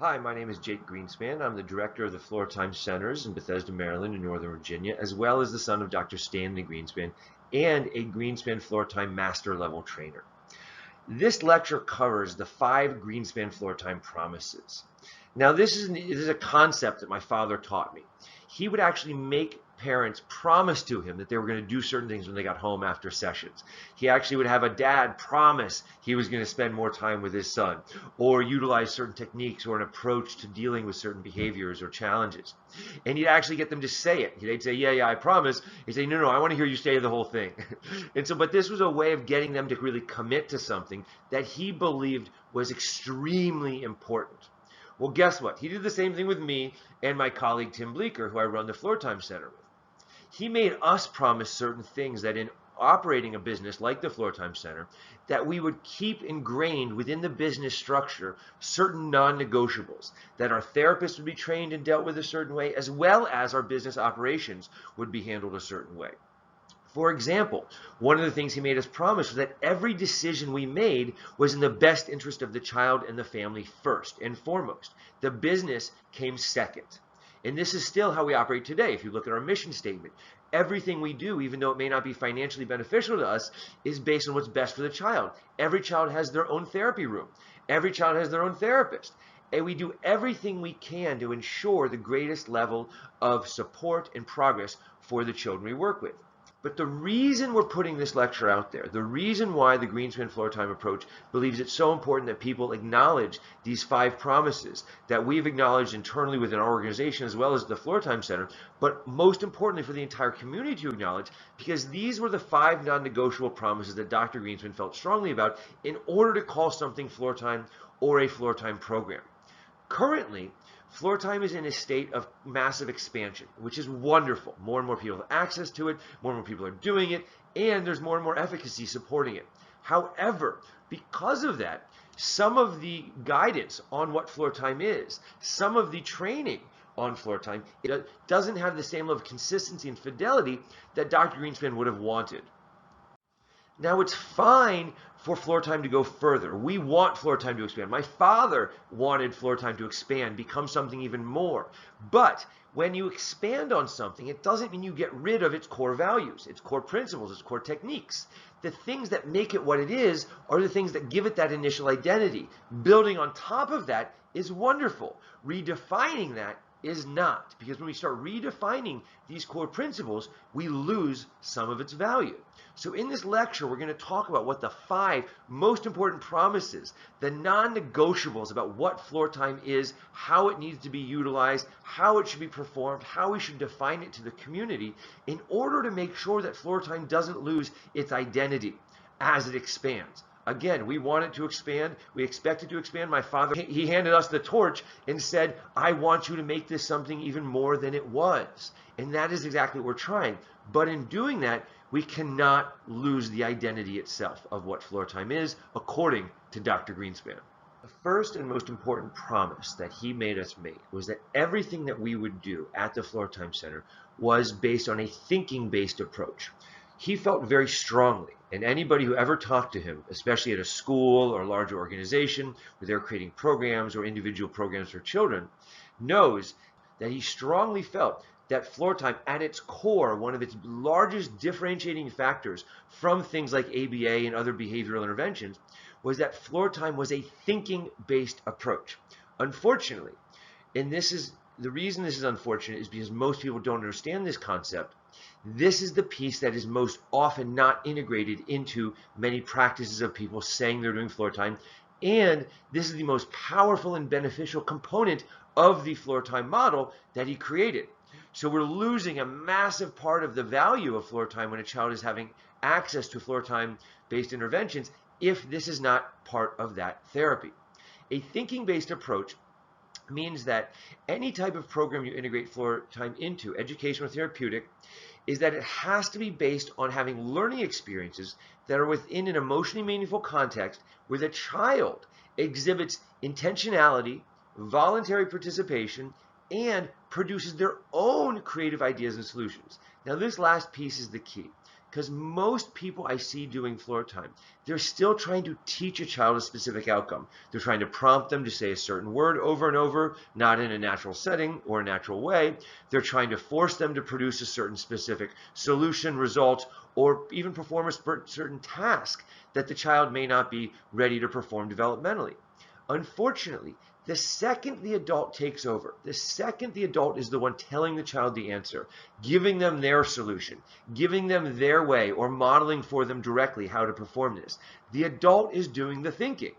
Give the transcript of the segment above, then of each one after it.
Hi, my name is Jake Greenspan. I'm the director of the Floortime Centers in Bethesda, Maryland, and Northern Virginia, as well as the son of Dr. Stanley Greenspan and a Greenspan Floortime Master Level Trainer. This lecture covers the 5 Greenspan Floortime Promises. Now, this is a concept that my father taught me. He would actually make parents promise to him that they were going to do certain things when they got home after sessions. He actually would have a dad promise he was going to spend more time with his son or utilize certain techniques or an approach to dealing with certain behaviors or challenges. And he'd actually get them to say it. They'd say, yeah, I promise. He'd say, no, I want to hear you say the whole thing. But this was a way of getting them to really commit to something that he believed was extremely important. Well, guess what? He did the same thing with me and my colleague Tim Bleeker, who I run the Floortime Center with. He made us promise certain things that in operating a business like the Floortime Center, that we would keep ingrained within the business structure certain non-negotiables, that our therapists would be trained and dealt with a certain way, as well as our business operations would be handled a certain way. For example, one of the things he made us promise was that every decision we made was in the best interest of the child and the family first and foremost. The business came second. And this is still how we operate today. If you look at our mission statement, everything we do, even though it may not be financially beneficial to us, is based on what's best for the child. Every child has their own therapy room. Every child has their own therapist. And we do everything we can to ensure the greatest level of support and progress for the children we work with. But the reason we're putting this lecture out there, the reason why the Greenspan Floortime approach believes it's so important that people acknowledge these 5 promises that we've acknowledged internally within our organization as well as the Floortime Center, but most importantly for the entire community to acknowledge, because these were the 5 non-negotiable promises that Dr. Greenspan felt strongly about in order to call something Floortime or a Floortime program. Currently, Floortime is in a state of massive expansion, which is wonderful. More and more people have access to it, more and more people are doing it, and there's more and more efficacy supporting it. However, because of that, some of the guidance on what Floortime is, some of the training on Floortime, it doesn't have the same level of consistency and fidelity that Dr. Greenspan would have wanted. Now, it's fine for Floortime to go further. We want Floortime to expand. My father wanted Floortime to expand, become something even more. But when you expand on something, it doesn't mean you get rid of its core values, its core principles, its core techniques. The things that make it what it is are the things that give it that initial identity. Building on top of that is wonderful. Redefining that is not, because when we start redefining these core principles, we lose some of its value. So in this lecture, we're going to talk about what the 5 most important promises, the non-negotiables about what Floortime is, how it needs to be utilized, how it should be performed, how we should define it to the community in order to make sure that Floortime doesn't lose its identity as it expands. Again, we want it to expand. We expect it to expand. My father, he handed us the torch and said, I want you to make this something even more than it was. And that is exactly what we're trying. But in doing that, we cannot lose the identity itself of what Floortime is, according to Dr. Greenspan. The first and most important promise that he made us make was that everything that we would do at the Floortime Center was based on a thinking-based approach. He felt very strongly, and anybody who ever talked to him, especially at a school or a larger organization where they're creating programs or individual programs for children, knows that he strongly felt that Floortime, at its core, one of its largest differentiating factors from things like ABA and other behavioral interventions, was that Floortime was a thinking-based approach. Unfortunately, and this is the reason this is unfortunate is because most people don't understand this concept. This is the piece that is most often not integrated into many practices of people saying they're doing Floortime, and this is the most powerful and beneficial component of the Floortime model that he created. So we're losing a massive part of the value of Floortime when a child is having access to Floortime-based interventions if this is not part of that therapy. A thinking-based approach means that any type of program you integrate Floortime into, educational or therapeutic, is that it has to be based on having learning experiences that are within an emotionally meaningful context where the child exhibits intentionality, voluntary participation, and produces their own creative ideas and solutions. Now, this last piece is the key. Because most people I see doing floor time, they're still trying to teach a child a specific outcome. They're trying to prompt them to say a certain word over and over, not in a natural setting or a natural way. They're trying to force them to produce a certain specific solution, result, or even perform a certain task that the child may not be ready to perform developmentally. Unfortunately, the second the adult takes over, the second the adult is the one telling the child the answer, giving them their solution, giving them their way, or modeling for them directly how to perform this, the adult is doing the thinking.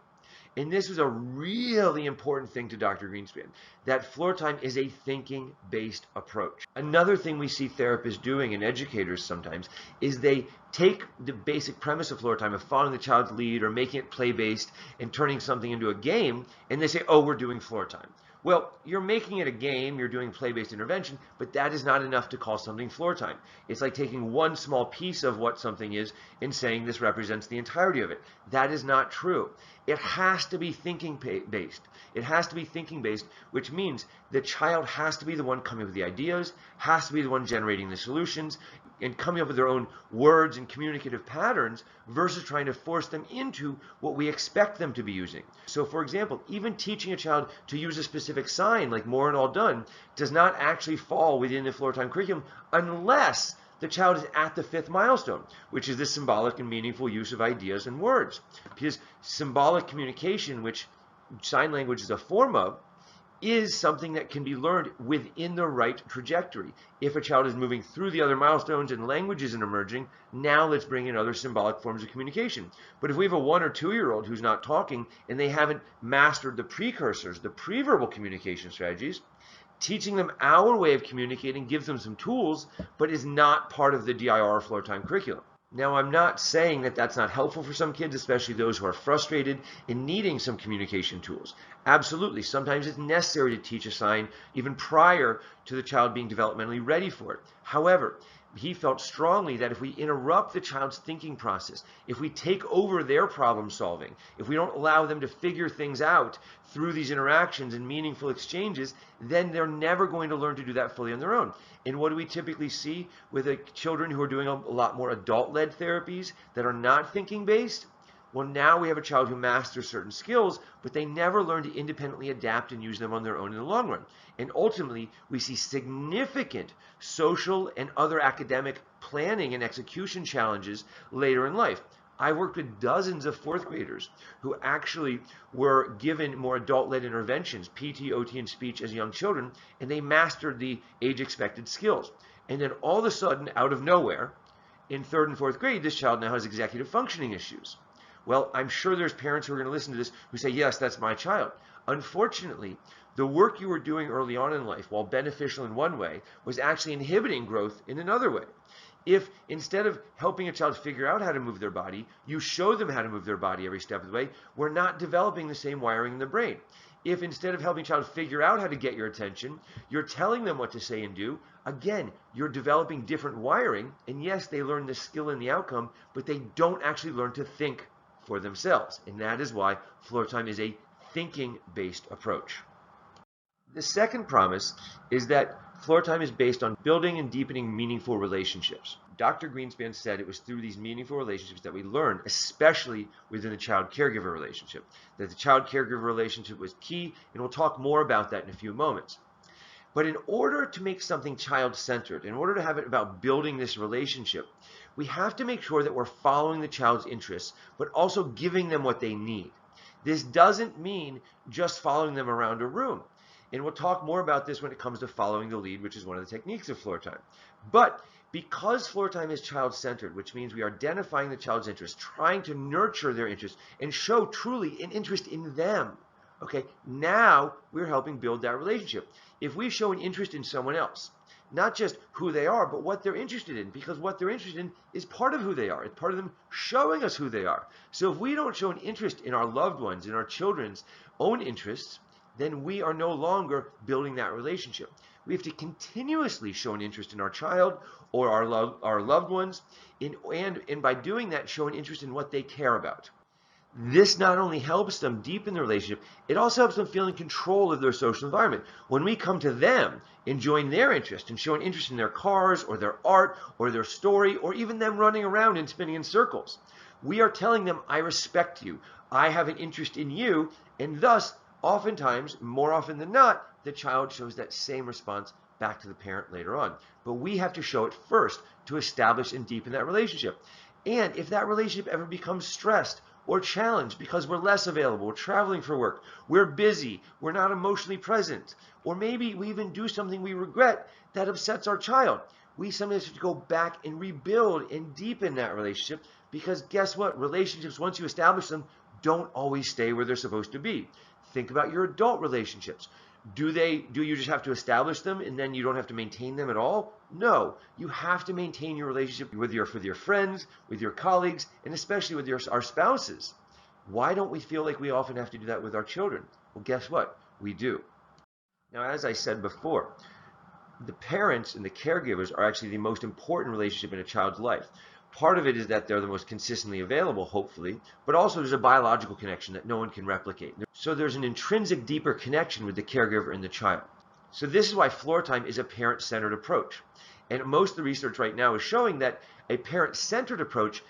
And this was a really important thing to Dr. Greenspan, that floor time is a thinking-based approach. Another thing we see therapists doing and educators sometimes is they take the basic premise of floor time of following the child's lead or making it play-based and turning something into a game, and they say, oh, we're doing floor time. Well, you're making it a game, you're doing play-based intervention, but that is not enough to call something floor time. It's like taking one small piece of what something is and saying this represents the entirety of it. That is not true. It has to be thinking-based. It has to be thinking-based, which means the child has to be the one coming up with the ideas, has to be the one generating the solutions, and coming up with their own words and communicative patterns versus trying to force them into what we expect them to be using. So for example, even teaching a child to use a specific sign like more and all done does not actually fall within the floor time curriculum unless the child is at the 5th milestone, which is the symbolic and meaningful use of ideas and words. Because symbolic communication, which sign language is a form of, is something that can be learned within the right trajectory. If a child is moving through the other milestones and language isn't emerging, now let's bring in other symbolic forms of communication. But if we have a 1 or 2-year-old who's not talking and they haven't mastered the precursors, the pre-verbal communication strategies, teaching them our way of communicating gives them some tools, but is not part of the DIR floor time curriculum. Now, I'm not saying that that's not helpful for some kids, especially those who are frustrated in needing some communication tools. Absolutely, sometimes it's necessary to teach a sign even prior to the child being developmentally ready for it. However, he felt strongly that if we interrupt the child's thinking process, if we take over their problem solving, if we don't allow them to figure things out through these interactions and meaningful exchanges, then they're never going to learn to do that fully on their own. And what do we typically see with children who are doing a lot more adult-led therapies that are not thinking-based? Well, now we have a child who masters certain skills, but they never learn to independently adapt and use them on their own in the long run. And ultimately, we see significant social and other academic planning and execution challenges later in life. I worked with dozens of 4th graders who actually were given more adult-led interventions, PT, OT, and speech as young children, and they mastered the age-expected skills. And then all of a sudden, out of nowhere, in 3rd and 4th grade, this child now has executive functioning issues. Well, I'm sure there's parents who are going to listen to this who say, yes, that's my child. Unfortunately, the work you were doing early on in life, while beneficial in one way, was actually inhibiting growth in another way. If instead of helping a child figure out how to move their body, you show them how to move their body every step of the way, we're not developing the same wiring in the brain. If instead of helping a child figure out how to get your attention, you're telling them what to say and do, again, you're developing different wiring, and yes, they learn the skill and the outcome, but they don't actually learn to think for themselves. And that is why floor time is a thinking-based approach. The second promise is that floor time is based on building and deepening meaningful relationships. Dr. Greenspan said it was through these meaningful relationships that we learn, especially within the child-caregiver relationship, that the child-caregiver relationship was key, and we'll talk more about that in a few moments. But in order to make something child-centered, in order to have it about building this relationship, we have to make sure that we're following the child's interests, but also giving them what they need. This doesn't mean just following them around a room. And we'll talk more about this when it comes to following the lead, which is one of the techniques of floor time. But because floor time is child-centered, which means we are identifying the child's interests, trying to nurture their interests, and show truly an interest in them, okay, now we're helping build that relationship. If we show an interest in someone else, not just who they are, but what they're interested in, because what they're interested in is part of who they are. It's part of them showing us who they are. So if we don't show an interest in our loved ones, in our children's own interests, then we are no longer building that relationship. We have to continuously show an interest in our child or our loved ones, and by doing that, show an interest in what they care about. This not only helps them deepen the relationship, it also helps them feel in control of their social environment. When we come to them enjoying their interest and showing interest in their cars or their art or their story or even them running around and spinning in circles, we are telling them, I respect you, I have an interest in you, and thus, oftentimes, more often than not, the child shows that same response back to the parent later on. But we have to show it first to establish and deepen that relationship. And if that relationship ever becomes stressed or challenged because we're less available, we're traveling for work, we're busy, we're not emotionally present, or maybe we even do something we regret that upsets our child, we sometimes have to go back and rebuild and deepen that relationship, because guess what? Relationships, once you establish them, don't always stay where they're supposed to be. Think about your adult relationships. Do you just have to establish them and then you don't have to maintain them at all? No, you have to maintain your relationship with your friends, with your colleagues, and especially with our spouses. Why don't we feel like we often have to do that with our children? Well, guess what? We do. Now, as I said before, the parents and the caregivers are actually the most important relationship in a child's life. Part of it is that they're the most consistently available, hopefully, but also there's a biological connection that no one can replicate. So there's an intrinsic deeper connection with the caregiver and the child. So this is why Floortime is a parent-centered approach. And most of the research right now is showing that a parent-centered approach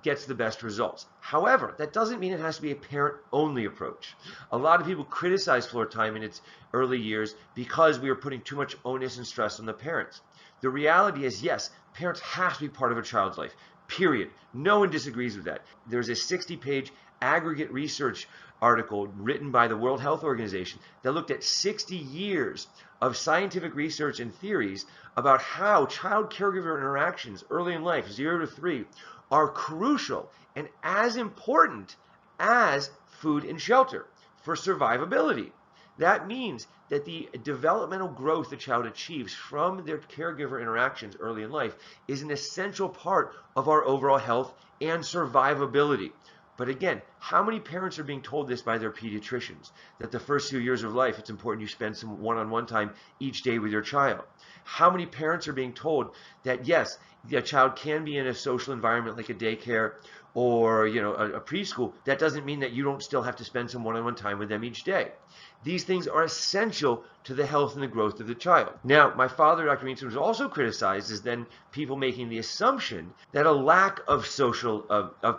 gets the best results. However, that doesn't mean it has to be a parent-only approach. A lot of people criticize Floortime in its early years because we were putting too much onus and stress on the parents. The reality is, yes, parents have to be part of a child's life, period. No one disagrees with that. There's a 60-page aggregate research article written by the World Health Organization that looked at 60 years of scientific research and theories about how child-caregiver interactions early in life, 0 to 3, are crucial and as important as food and shelter for survivability. That means that the developmental growth the child achieves from their caregiver interactions early in life is an essential part of our overall health and survivability. But again, how many parents are being told this by their pediatricians? That the first few years of life, it's important you spend some one-on-one time each day with your child. How many parents are being told that yes, a child can be in a social environment like a daycare or a preschool? That doesn't mean that you don't still have to spend some one-on-one time with them each day. These things are essential to the health and the growth of the child. Now, my father, Dr. Greenspan, was also criticized as then people making the assumption that a lack of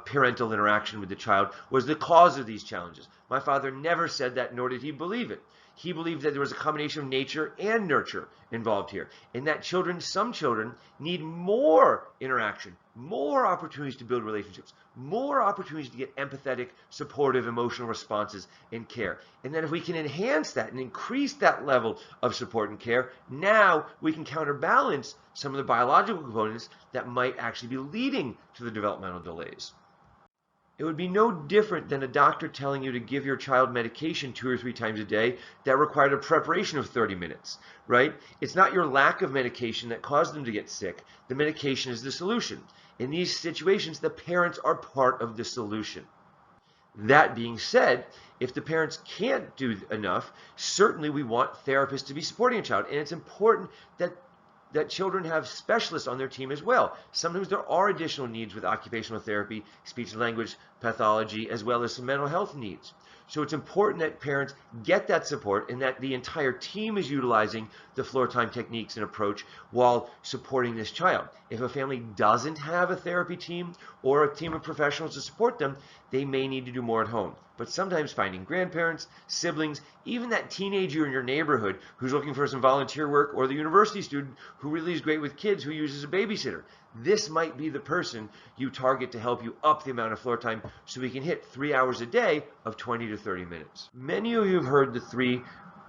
parental interaction with the child was the cause of these challenges. My father never said that, nor did he believe it. He believed that there was a combination of nature and nurture involved here, and that some children need more interaction, more opportunities to build relationships, more opportunities to get empathetic, supportive, emotional responses and care. And then if we can enhance that and increase that level of support and care, now we can counterbalance some of the biological components that might actually be leading to the developmental delays. It would be no different than a doctor telling you to give your child medication 2 or 3 times a day that required a preparation of 30 minutes, right? It's not your lack of medication that caused them to get sick. The medication is the solution. In these situations, the parents are part of the solution. That being said, if the parents can't do enough, certainly we want therapists to be supporting a child. And it's important that children have specialists on their team as well. Sometimes there are additional needs with occupational therapy, speech and language pathology, as well as some mental health needs. So it's important that parents get that support and that the entire team is utilizing the Floortime techniques and approach while supporting this child. If a family doesn't have a therapy team or a team of professionals to support them, they may need to do more at home. But sometimes finding grandparents, siblings, even that teenager in your neighborhood who's looking for some volunteer work, or the university student who really is great with kids who uses a babysitter, this might be the person you target to help you up the amount of floor time so we can hit 3 hours a day of 20 to 30 minutes. Many of you have heard the 3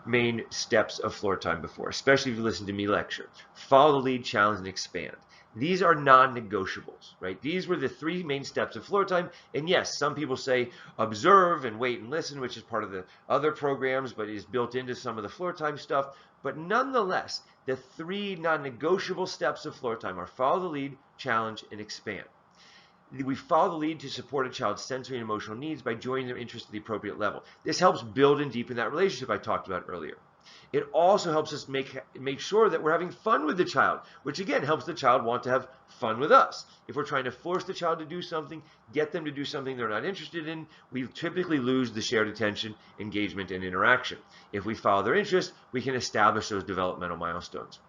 main steps of floor time before, especially if you listen to me lecture. Follow the lead, challenge, and expand. These are non-negotiables, right? These were the 3 main steps of floor time. And yes, some people say observe and wait and listen, which is part of the other programs, but is built into some of the floor time stuff. But nonetheless, the 3 non-negotiable steps of floor time are follow the lead, challenge, and expand. We follow the lead to support a child's sensory and emotional needs by joining their interests at the appropriate level. This helps build and deepen that relationship I talked about earlier. It also helps us make sure that we're having fun with the child, which again helps the child want to have fun with us. If we're trying to force the child to do something, get them to do something they're not interested in, we typically lose the shared attention, engagement, and interaction. If we follow their interests, we can establish those developmental milestones.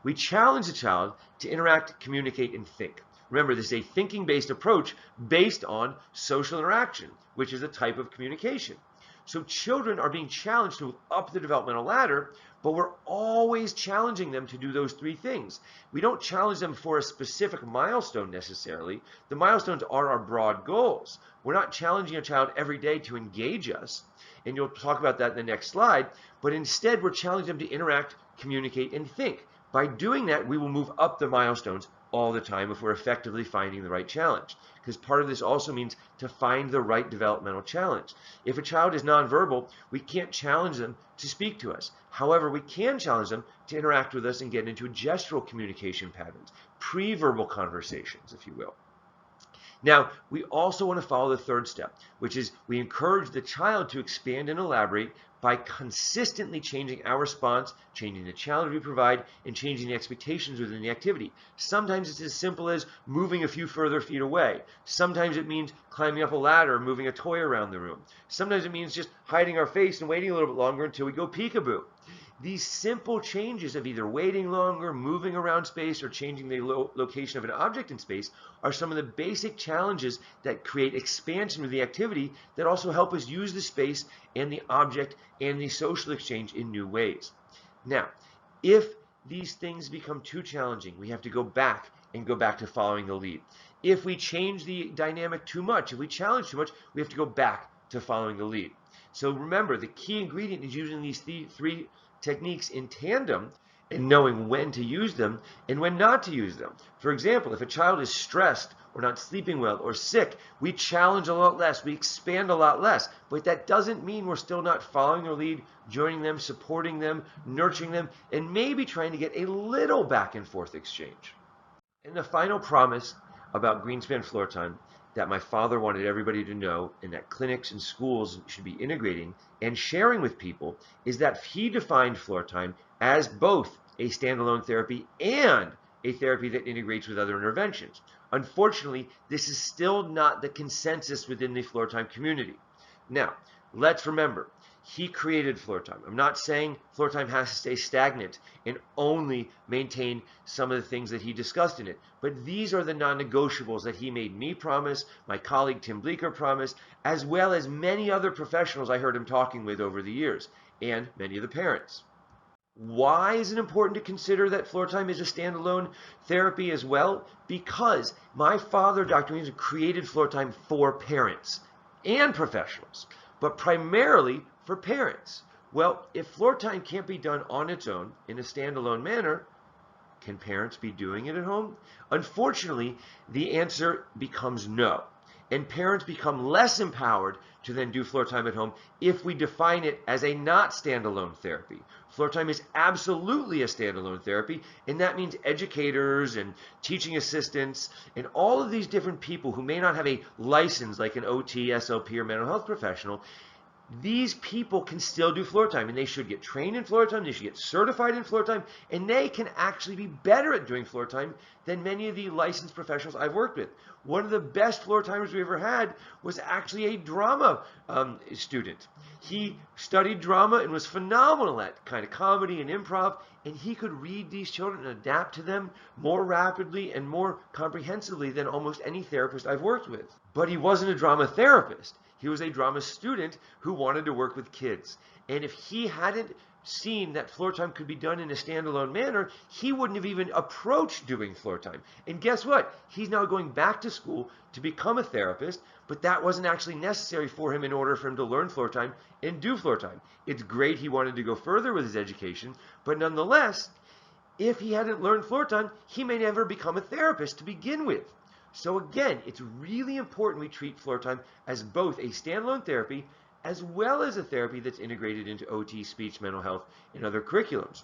We challenge the child to interact, communicate, and think. Remember, this is a thinking-based approach based on social interaction, which is a type of communication. So children are being challenged to move up the developmental ladder, but we're always challenging them to do those three things. We don't challenge them for a specific milestone necessarily. The milestones are our broad goals. We're not challenging a child every day to engage us, and you'll talk about that in the next slide, but instead we're challenging them to interact, communicate, and think. By doing that, we will move up the milestones all the time if we're effectively finding the right challenge. Because part of this also means to find the right developmental challenge. If a child is nonverbal, we can't challenge them to speak to us. However, we can challenge them to interact with us and get into gestural communication patterns, pre-verbal conversations, if you will. Now, we also want to follow the third step, which is we encourage the child to expand and elaborate by consistently changing our response, changing the challenge we provide, and changing the expectations within the activity. Sometimes it's as simple as moving a few further feet away. Sometimes it means climbing up a ladder or moving a toy around the room. Sometimes it means just hiding our face and waiting a little bit longer until we go peekaboo. These simple changes of either waiting longer, moving around space, or changing the location of an object in space are some of the basic challenges that create expansion of the activity that also help us use the space and the object and the social exchange in new ways. Now, if these things become too challenging, we have to go back to following the lead. If we change the dynamic too much, if we challenge too much, we have to go back to following the lead. So remember, the key ingredient is using these three techniques in tandem and knowing when to use them and when not to use them. For example, if a child is stressed or not sleeping well or sick, we challenge a lot less, we expand a lot less, but that doesn't mean we're still not following their lead, joining them, supporting them, nurturing them, and maybe trying to get a little back and forth exchange. And the final promise about Greenspan Floortime that my father wanted everybody to know and that clinics and schools should be integrating and sharing with people is that he defined Floortime as both a standalone therapy and a therapy that integrates with other interventions. Unfortunately, this is still not the consensus within the Floortime community. Now, let's remember, he created Floortime. I'm not saying Floortime has to stay stagnant and only maintain some of the things that he discussed in it, but these are the non-negotiables that he made me promise, my colleague Tim Bleeker promised, as well as many other professionals I heard him talking with over the years, and many of the parents. Why is it important to consider that Floortime is a standalone therapy as well? Because my father, Dr. Williams, created Floortime for parents and professionals, but primarily for parents. Well, if Floortime can't be done on its own in a standalone manner, can parents be doing it at home? Unfortunately, the answer becomes no. And parents become less empowered to then do Floortime at home if we define it as a not standalone therapy. Floortime is absolutely a standalone therapy, and that means educators and teaching assistants and all of these different people who may not have a license like an OT, SLP, or mental health professional. These people can still do Floortime, and they should get trained in Floortime, they should get certified in Floortime, and they can actually be better at doing Floortime than many of the licensed professionals I've worked with. One of the best Floortimers we ever had was actually a drama student. He studied drama and was phenomenal at kind of comedy and improv, and he could read these children and adapt to them more rapidly and more comprehensively than almost any therapist I've worked with. But he wasn't a drama therapist. He was a drama student who wanted to work with kids. And if he hadn't seen that Floortime could be done in a standalone manner, he wouldn't have even approached doing Floortime. And guess what? He's now going back to school to become a therapist, but that wasn't actually necessary for him in order for him to learn Floortime and do Floortime. It's great he wanted to go further with his education, but nonetheless, if he hadn't learned Floortime, he may never become a therapist to begin with. So again, it's really important we treat Floortime as both a standalone therapy as well as a therapy that's integrated into OT, speech, mental health, and other curriculums.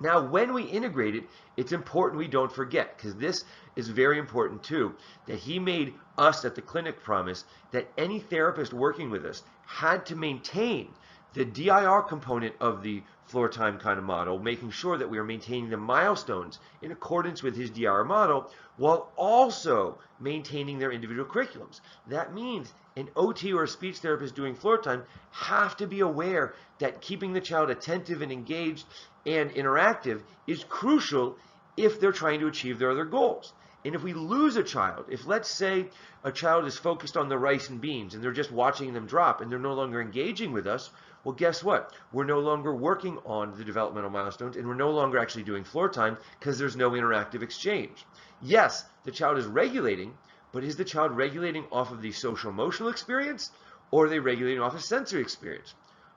Now, when we integrate it, it's important we don't forget, because this is very important too, that he made us at the clinic promise that any therapist working with us had to maintain the DIR component of the floor time kind of model, making sure that we are maintaining the milestones in accordance with his DIR model, while also maintaining their individual curriculums. That means an OT or a speech therapist doing floor time have to be aware that keeping the child attentive and engaged and interactive is crucial if they're trying to achieve their other goals. And if we lose a child, if let's say a child is focused on the rice and beans and they're just watching them drop and they're no longer engaging with us, well, guess what? We're no longer working on the developmental milestones and we're no longer actually doing floor time because there's no interactive exchange. Yes, the child is regulating, but is the child regulating off of the social emotional experience or are they regulating off of sensory experience?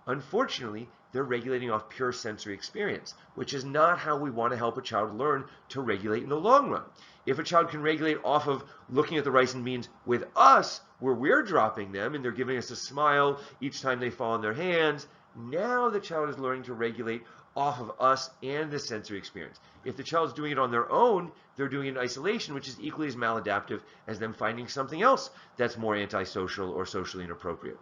Unfortunately, they're regulating off pure sensory experience, which is not how we want to help a child learn to regulate in the long run. If a child can regulate off of looking at the rice and beans with us, where we're dropping them and they're giving us a smile each time they fall on their hands, now the child is learning to regulate off of us and the sensory experience. If the child's doing it on their own, they're doing it in isolation, which is equally as maladaptive as them finding something else that's more antisocial or socially inappropriate.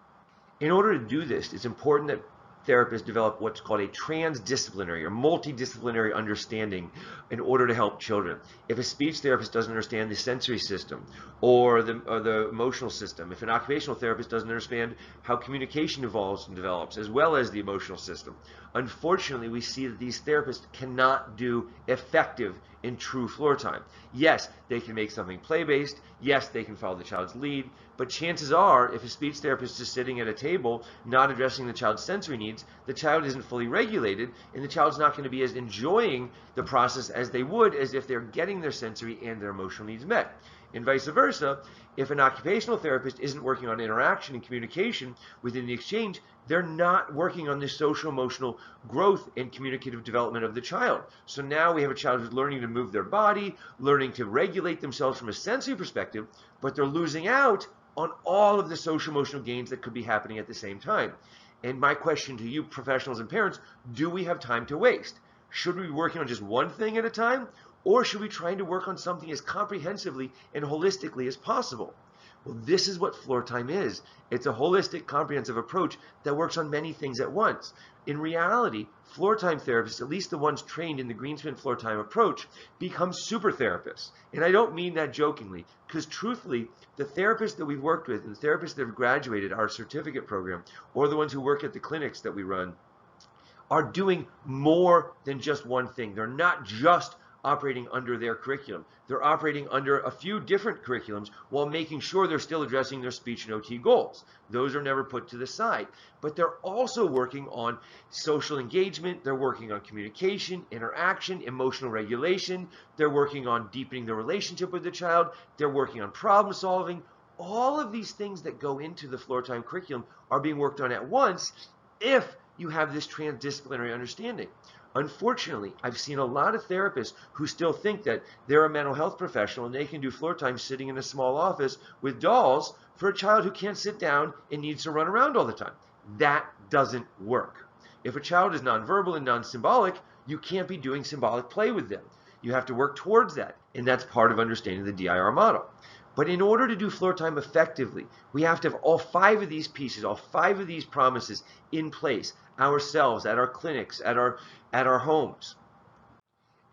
In order to do this, it's important that therapists develop what's called a transdisciplinary or multidisciplinary understanding in order to help children. If a speech therapist doesn't understand the sensory system or the emotional system, if an occupational therapist doesn't understand how communication evolves and develops, as well as the emotional system, unfortunately, we see that these therapists cannot do effective in true floor time. Yes, they can make something play-based. Yes, they can follow the child's lead. But chances are, if a speech therapist is sitting at a table, not addressing the child's sensory needs, the child isn't fully regulated, and the child's not going to be as enjoying the process as they would as if they're getting their sensory and their emotional needs met. And vice versa, if an occupational therapist isn't working on interaction and communication within the exchange, they're not working on the social emotional growth and communicative development of the child. So now we have a child who's learning to move their body, learning to regulate themselves from a sensory perspective, but they're losing out on all of the social emotional gains that could be happening at the same time. And my question to you, professionals and parents, do we have time to waste? Should we be working on just one thing at a time? Or should we try to work on something as comprehensively and holistically as possible? Well, this is what floor time is. It's a holistic, comprehensive approach that works on many things at once. In reality, floor time therapists, at least the ones trained in the Greenspan floor time approach, become super therapists. And I don't mean that jokingly, because truthfully, the therapists that we've worked with and the therapists that have graduated our certificate program, or the ones who work at the clinics that we run, are doing more than just one thing. They're not just operating under their curriculum. They're operating under a few different curriculums while making sure they're still addressing their speech and OT goals. Those are never put to the side. But they're also working on social engagement. They're working on communication, interaction, emotional regulation. They're working on deepening the relationship with the child. They're working on problem solving. All of these things that go into the floor time curriculum are being worked on at once if you have this transdisciplinary understanding. Unfortunately, I've seen a lot of therapists who still think that they're a mental health professional and they can do floor time sitting in a small office with dolls for a child who can't sit down and needs to run around all the time. That doesn't work. If a child is nonverbal and non-symbolic, you can't be doing symbolic play with them. You have to work towards that, and that's part of understanding the DIR model. But in order to do floor time effectively, we have to have all 5 of these pieces, all 5 of these promises in place, ourselves, at our clinics, at our homes.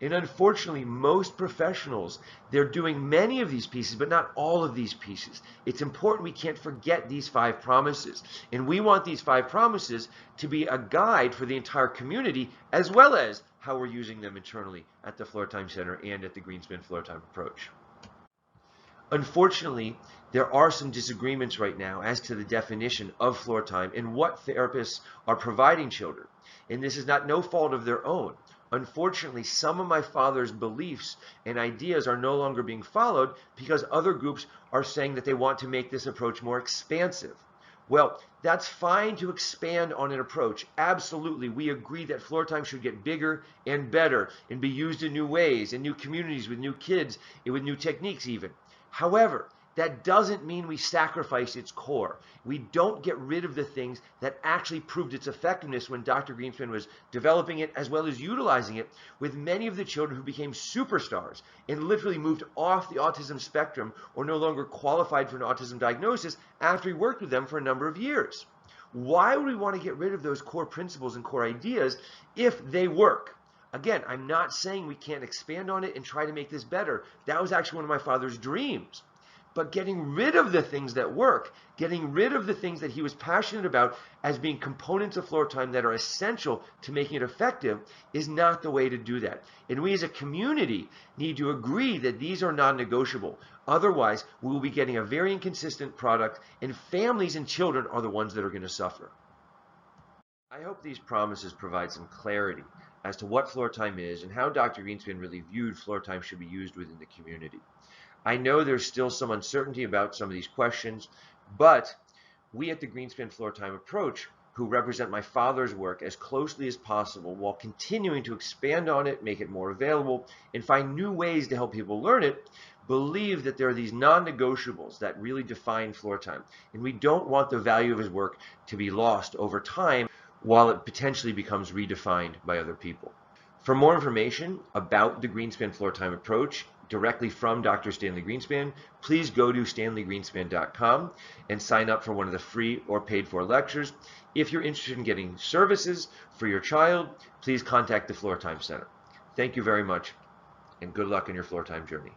And unfortunately, most professionals, they're doing many of these pieces, but not all of these pieces. It's important we can't forget these 5 promises. And we want these 5 promises to be a guide for the entire community, as well as how we're using them internally at the Floortime Center and at the Greenspan Floortime approach. Unfortunately, there are some disagreements right now as to the definition of floor time and what therapists are providing children. And this is not no fault of their own. Unfortunately, some of my father's beliefs and ideas are no longer being followed because other groups are saying that they want to make this approach more expansive. Well, that's fine to expand on an approach. Absolutely, we agree that floor time should get bigger and better and be used in new ways, in new communities, with new kids, and with new techniques even. However, that doesn't mean we sacrifice its core. We don't get rid of the things that actually proved its effectiveness when Dr. Greenspan was developing it as well as utilizing it with many of the children who became superstars and literally moved off the autism spectrum or no longer qualified for an autism diagnosis after he worked with them for a number of years. Why would we want to get rid of those core principles and core ideas if they work? Again, I'm not saying we can't expand on it and try to make this better. That was actually one of my father's dreams. But getting rid of the things that work, getting rid of the things that he was passionate about as being components of Floortime that are essential to making it effective is not the way to do that. And we as a community need to agree that these are non-negotiable. Otherwise, we will be getting a very inconsistent product, and families and children are the ones that are going to suffer. I hope these promises provide some clarity as to what Floortime is and how Dr. Greenspan really viewed Floortime should be used within the community. I know there's still some uncertainty about some of these questions, but we at the Greenspan Floortime approach, who represent my father's work as closely as possible while continuing to expand on it, make it more available, and find new ways to help people learn it, believe that there are these non-negotiables that really define Floortime. And we don't want the value of his work to be lost over time while it potentially becomes redefined by other people. For more information about the Greenspan Floortime approach, directly from Dr. Stanley Greenspan, please go to stanleygreenspan.com and sign up for one of the free or paid for lectures. If you're interested in getting services for your child, please contact the Floortime Center. Thank you very much, and good luck in your Floortime journey.